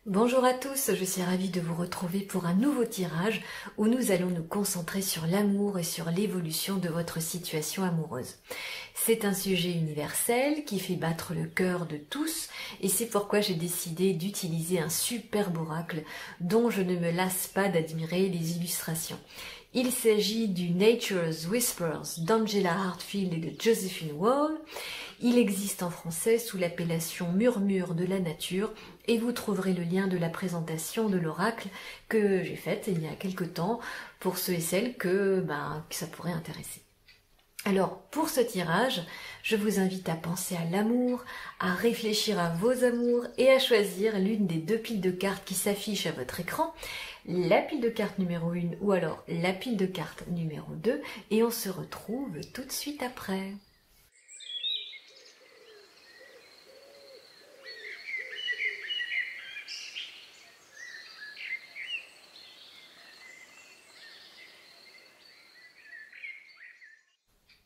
Bonjour à tous, je suis ravie de vous retrouver pour un nouveau tirage où nous allons nous concentrer sur l'amour et sur l'évolution de votre situation amoureuse. C'est un sujet universel qui fait battre le cœur de tous et c'est pourquoi j'ai décidé d'utiliser un superbe oracle dont je ne me lasse pas d'admirer les illustrations. Il s'agit du Nature's Whispers d'Angela Hartfield et de Josephine Wall. Il existe en français sous l'appellation Murmure de la nature et vous trouverez le lien de la présentation de l'oracle que j'ai faite il y a quelque temps pour ceux et celles que ça pourrait intéresser. Alors, pour ce tirage, je vous invite à penser à l'amour, à réfléchir à vos amours et à choisir l'une des deux piles de cartes qui s'affichent à votre écran, la pile de cartes numéro 1 ou alors la pile de cartes numéro 2 et on se retrouve tout de suite après.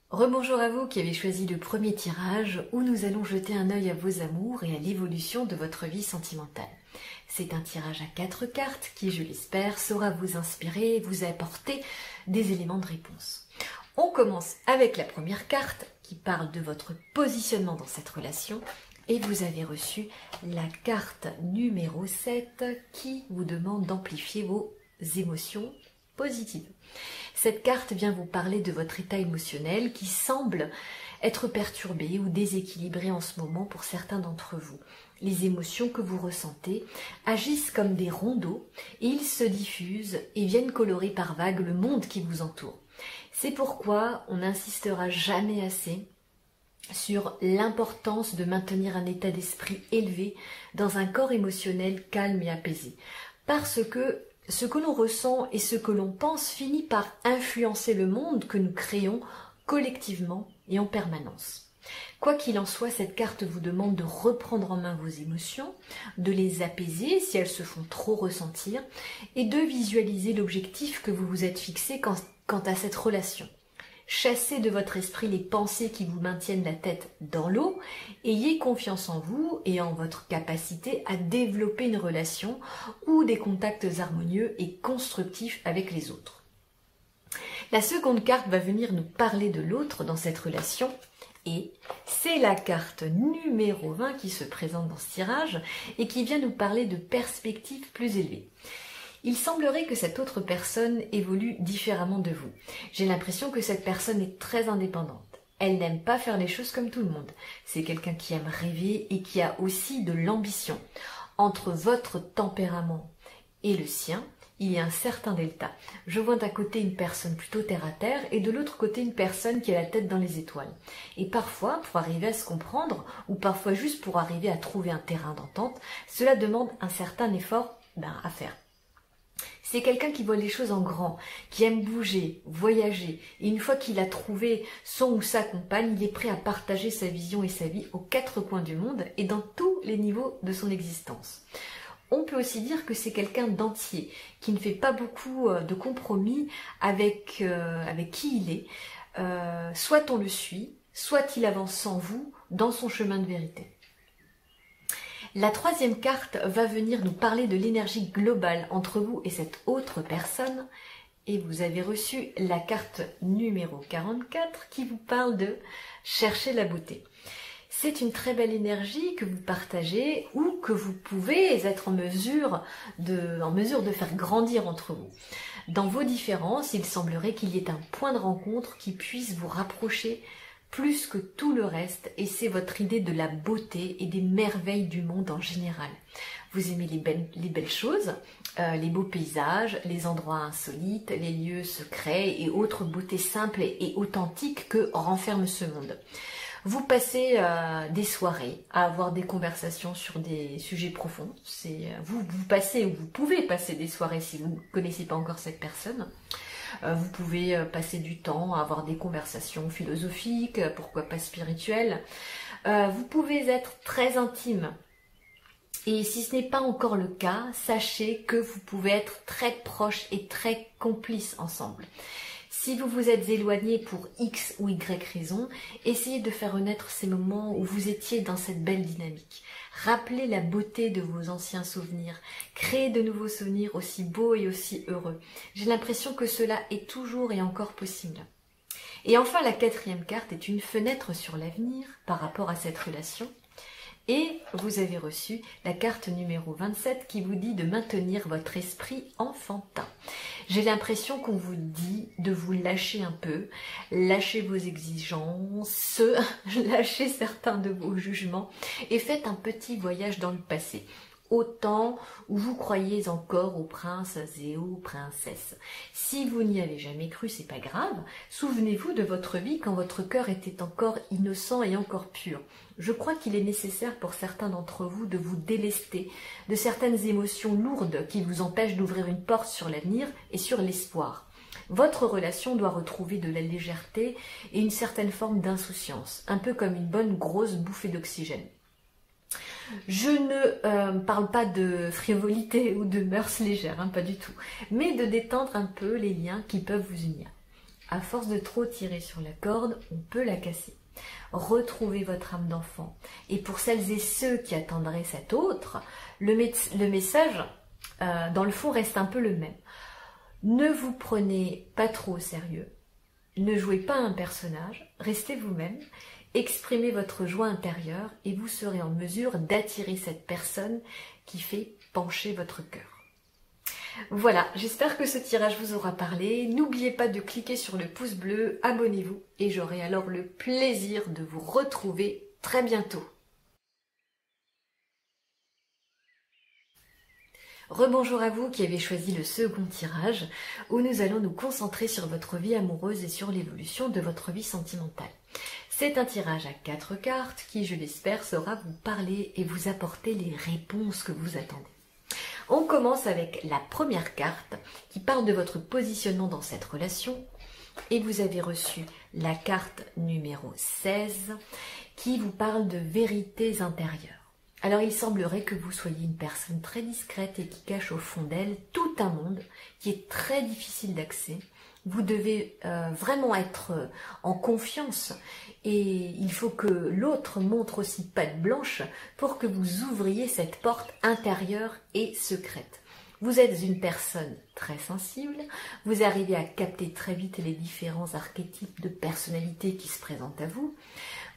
Rebonjour à vous qui avez choisi le premier tirage où nous allons jeter un œil à vos amours et à l'évolution de votre vie sentimentale. C'est un tirage à 4 cartes qui, je l'espère, saura vous inspirer et vous apporter des éléments de réponse. On commence avec la première carte qui parle de votre positionnement dans cette relation et vous avez reçu la carte numéro 7 qui vous demande d'amplifier vos émotions positives. Cette carte vient vous parler de votre état émotionnel qui semble être perturbé ou déséquilibré en ce moment pour certains d'entre vous. Les émotions que vous ressentez agissent comme des ronds d'eau et ils se diffusent et viennent colorer par vagues le monde qui vous entoure. C'est pourquoi on n'insistera jamais assez sur l'importance de maintenir un état d'esprit élevé dans un corps émotionnel calme et apaisé. Parce que ce que l'on ressent et ce que l'on pense finit par influencer le monde que nous créons collectivement et en permanence. Quoi qu'il en soit, cette carte vous demande de reprendre en main vos émotions, de les apaiser si elles se font trop ressentir et de visualiser l'objectif que vous vous êtes fixé quant à cette relation. Chassez de votre esprit les pensées qui vous maintiennent la tête dans l'eau, ayez confiance en vous et en votre capacité à développer une relation ou des contacts harmonieux et constructifs avec les autres. La seconde carte va venir nous parler de l'autre dans cette relation et c'est la carte numéro 20 qui se présente dans ce tirage et qui vient nous parler de perspectives plus élevées. Il semblerait que cette autre personne évolue différemment de vous. J'ai l'impression que cette personne est très indépendante. Elle n'aime pas faire les choses comme tout le monde. C'est quelqu'un qui aime rêver et qui a aussi de l'ambition. Entre votre tempérament et le sien, il y a un certain delta. Je vois d'un côté une personne plutôt terre à terre et de l'autre côté une personne qui a la tête dans les étoiles. Et parfois, pour arriver à se comprendre, ou parfois juste pour arriver à trouver un terrain d'entente, cela demande un certain effort à faire. C'est quelqu'un qui voit les choses en grand, qui aime bouger, voyager, et une fois qu'il a trouvé son ou sa compagne, il est prêt à partager sa vision et sa vie aux 4 coins du monde et dans tous les niveaux de son existence. On peut aussi dire que c'est quelqu'un d'entier, qui ne fait pas beaucoup de compromis avec qui il est. Soit on le suit, soit il avance sans vous dans son chemin de vérité. La troisième carte va venir nous parler de l'énergie globale entre vous et cette autre personne. Et vous avez reçu la carte numéro 44 qui vous parle de chercher la beauté. C'est une très belle énergie que vous partagez ou que vous pouvez être en mesure de faire grandir entre vous. Dans vos différences, il semblerait qu'il y ait un point de rencontre qui puisse vous rapprocher plus que tout le reste, et c'est votre idée de la beauté et des merveilles du monde en général. Vous aimez les belles choses, les beaux paysages, les endroits insolites, les lieux secrets et autres beautés simples et authentiques que renferme ce monde. Vous passez des soirées à avoir des conversations sur des sujets profonds. Vous passez ou vous pouvez passer des soirées si vous ne connaissez pas encore cette personne. Vous pouvez passer du temps à avoir des conversations philosophiques, pourquoi pas spirituelles. Vous pouvez être très intime. Et si ce n'est pas encore le cas, sachez que vous pouvez être très proches et très complices ensemble. Si vous vous êtes éloigné pour X ou Y raison, essayez de faire renaître ces moments où vous étiez dans cette belle dynamique. Rappelez la beauté de vos anciens souvenirs. Créez de nouveaux souvenirs aussi beaux et aussi heureux. J'ai l'impression que cela est toujours et encore possible. Et enfin, la quatrième carte est une fenêtre sur l'avenir par rapport à cette relation. Et vous avez reçu la carte numéro 27 qui vous dit de maintenir votre esprit enfantin. J'ai l'impression qu'on vous dit de vous lâcher un peu, lâcher vos exigences, lâcher certains de vos jugements et faites un petit voyage dans le passé. Au temps où vous croyez encore aux princes et aux princesses. Si vous n'y avez jamais cru, c'est pas grave. Souvenez-vous de votre vie quand votre cœur était encore innocent et encore pur. Je crois qu'il est nécessaire pour certains d'entre vous de vous délester de certaines émotions lourdes qui vous empêchent d'ouvrir une porte sur l'avenir et sur l'espoir. Votre relation doit retrouver de la légèreté et une certaine forme d'insouciance, un peu comme une bonne grosse bouffée d'oxygène. Je ne parle pas de frivolité ou de mœurs légères, pas du tout, mais de détendre un peu les liens qui peuvent vous unir. À force de trop tirer sur la corde, on peut la casser. Retrouvez votre âme d'enfant. Et pour celles et ceux qui attendraient cet autre, le message, dans le fond, reste un peu le même. Ne vous prenez pas trop au sérieux. Ne jouez pas un personnage, restez vous-même. Exprimez votre joie intérieure et vous serez en mesure d'attirer cette personne qui fait pencher votre cœur. Voilà, j'espère que ce tirage vous aura parlé. N'oubliez pas de cliquer sur le pouce bleu, abonnez-vous et j'aurai alors le plaisir de vous retrouver très bientôt. Rebonjour à vous qui avez choisi le second tirage où nous allons nous concentrer sur votre vie amoureuse et sur l'évolution de votre vie sentimentale. C'est un tirage à 4 cartes qui, je l'espère, saura vous parler et vous apporter les réponses que vous attendez. On commence avec la première carte qui parle de votre positionnement dans cette relation et vous avez reçu la carte numéro 16 qui vous parle de vérités intérieures. Alors il semblerait que vous soyez une personne très discrète et qui cache au fond d'elle tout un monde qui est très difficile d'accès. Vous devez vraiment être en confiance et il faut que l'autre montre aussi patte blanche pour que vous ouvriez cette porte intérieure et secrète. Vous êtes une personne très sensible, vous arrivez à capter très vite les différents archétypes de personnalité qui se présentent à vous.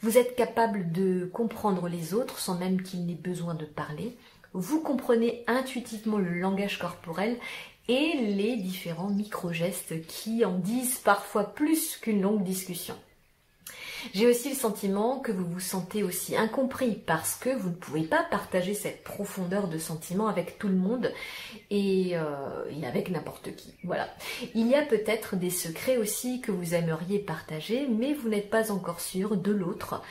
Vous êtes capable de comprendre les autres sans même qu'il n'ait besoin de parler. Vous comprenez intuitivement le langage corporel et les différents micro-gestes qui en disent parfois plus qu'une longue discussion. J'ai aussi le sentiment que vous vous sentez aussi incompris parce que vous ne pouvez pas partager cette profondeur de sentiment avec tout le monde et avec n'importe qui. Voilà. Il y a peut-être des secrets aussi que vous aimeriez partager, mais vous n'êtes pas encore sûr de l'autre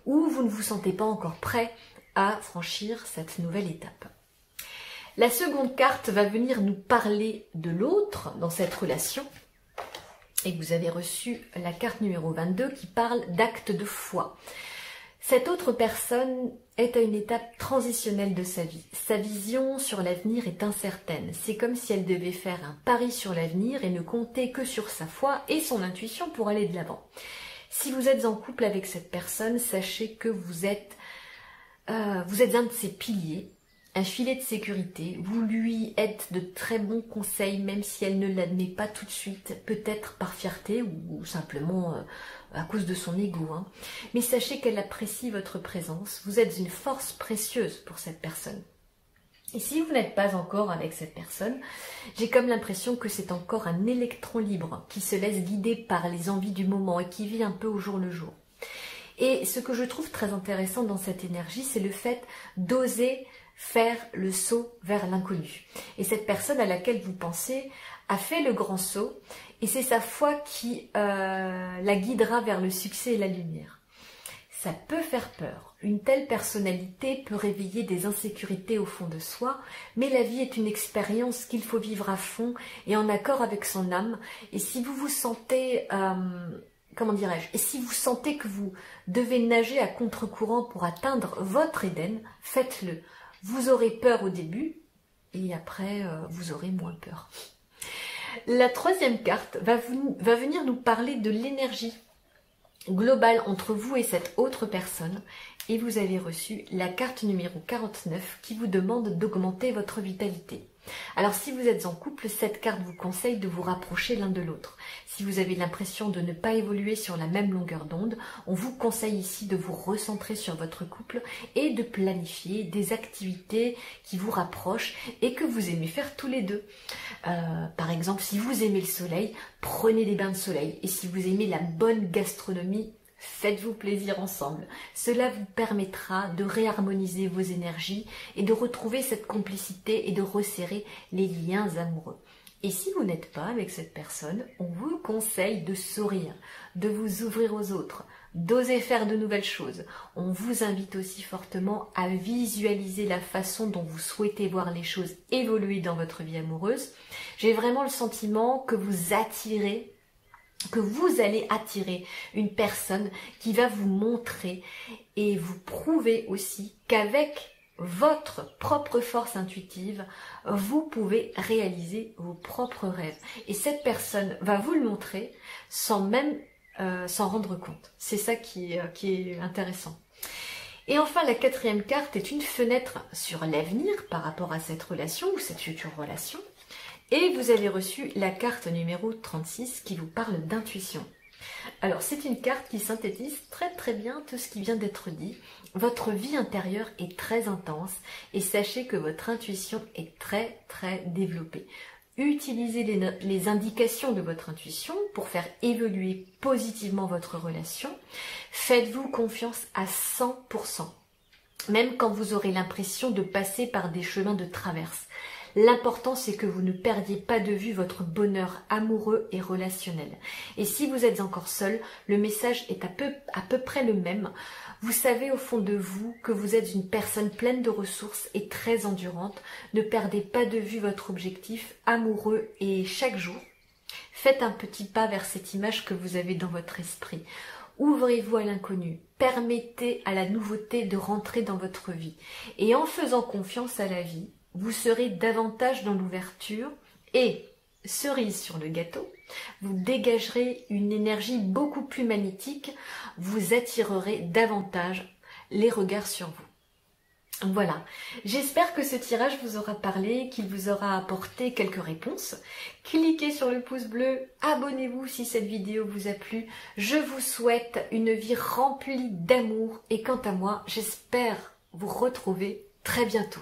ou vous ne vous sentez pas encore prêt à franchir cette nouvelle étape. La seconde carte va venir nous parler de l'autre dans cette relation. Et vous avez reçu la carte numéro 22 qui parle d'acte de foi. Cette autre personne est à une étape transitionnelle de sa vie. Sa vision sur l'avenir est incertaine. C'est comme si elle devait faire un pari sur l'avenir et ne compter que sur sa foi et son intuition pour aller de l'avant. Si vous êtes en couple avec cette personne, sachez que vous êtes un de ses piliers, un filet de sécurité. Vous lui êtes de très bons conseils, même si elle ne l'admet pas tout de suite, peut-être par fierté ou simplement à cause de son ego. Mais sachez qu'elle apprécie votre présence. Vous êtes une force précieuse pour cette personne. Et si vous n'êtes pas encore avec cette personne, j'ai comme l'impression que c'est encore un électron libre qui se laisse guider par les envies du moment et qui vit un peu au jour le jour. Et ce que je trouve très intéressant dans cette énergie, c'est le fait d'oser faire le saut vers l'inconnu. Et cette personne à laquelle vous pensez a fait le grand saut et c'est sa foi qui la guidera vers le succès et la lumière. Ça peut faire peur. Une telle personnalité peut réveiller des insécurités au fond de soi, mais la vie est une expérience qu'il faut vivre à fond et en accord avec son âme. Et si vous vous sentez... et si vous sentez que vous devez nager à contre-courant pour atteindre votre Éden, faites-le. Vous aurez peur au début et après vous aurez moins peur. La troisième carte va venir nous parler de l'énergie global entre vous et cette autre personne. Et vous avez reçu la carte numéro 49 qui vous demande d'augmenter votre vitalité. Alors si vous êtes en couple, cette carte vous conseille de vous rapprocher l'un de l'autre. Si vous avez l'impression de ne pas évoluer sur la même longueur d'onde, on vous conseille ici de vous recentrer sur votre couple et de planifier des activités qui vous rapprochent et que vous aimez faire tous les deux. Par exemple, si vous aimez le soleil, prenez des bains de soleil. Et si vous aimez la bonne gastronomie, faites-vous plaisir ensemble. Cela vous permettra de réharmoniser vos énergies et de retrouver cette complicité et de resserrer les liens amoureux. Et si vous n'êtes pas avec cette personne, on vous conseille de sourire, de vous ouvrir aux autres, d'oser faire de nouvelles choses. On vous invite aussi fortement à visualiser la façon dont vous souhaitez voir les choses évoluer dans votre vie amoureuse. J'ai vraiment le sentiment que vous allez attirer une personne qui va vous montrer et vous prouver aussi qu'avec votre propre force intuitive, vous pouvez réaliser vos propres rêves. Et cette personne va vous le montrer sans même s'en rendre compte. C'est ça qui est intéressant. Et enfin, la quatrième carte est une fenêtre sur l'avenir par rapport à cette relation ou cette future relation. Et vous avez reçu la carte numéro 36 qui vous parle d'intuition. Alors c'est une carte qui synthétise très bien tout ce qui vient d'être dit. Votre vie intérieure est très intense et sachez que votre intuition est très développée. Utilisez les indications de votre intuition pour faire évoluer positivement votre relation. Faites-vous confiance à 100%, même quand vous aurez l'impression de passer par des chemins de traverse. L'important, c'est que vous ne perdiez pas de vue votre bonheur amoureux et relationnel. Et si vous êtes encore seul, le message est à peu près le même. Vous savez au fond de vous que vous êtes une personne pleine de ressources et très endurante. Ne perdez pas de vue votre objectif amoureux et chaque jour, faites un petit pas vers cette image que vous avez dans votre esprit. Ouvrez-vous à l'inconnu, permettez à la nouveauté de rentrer dans votre vie. Et en faisant confiance à la vie, vous serez davantage dans l'ouverture et, cerise sur le gâteau, vous dégagerez une énergie beaucoup plus magnétique, vous attirerez davantage les regards sur vous. Voilà, j'espère que ce tirage vous aura parlé, qu'il vous aura apporté quelques réponses. Cliquez sur le pouce bleu, abonnez-vous si cette vidéo vous a plu. Je vous souhaite une vie remplie d'amour et quant à moi, j'espère vous retrouver très bientôt.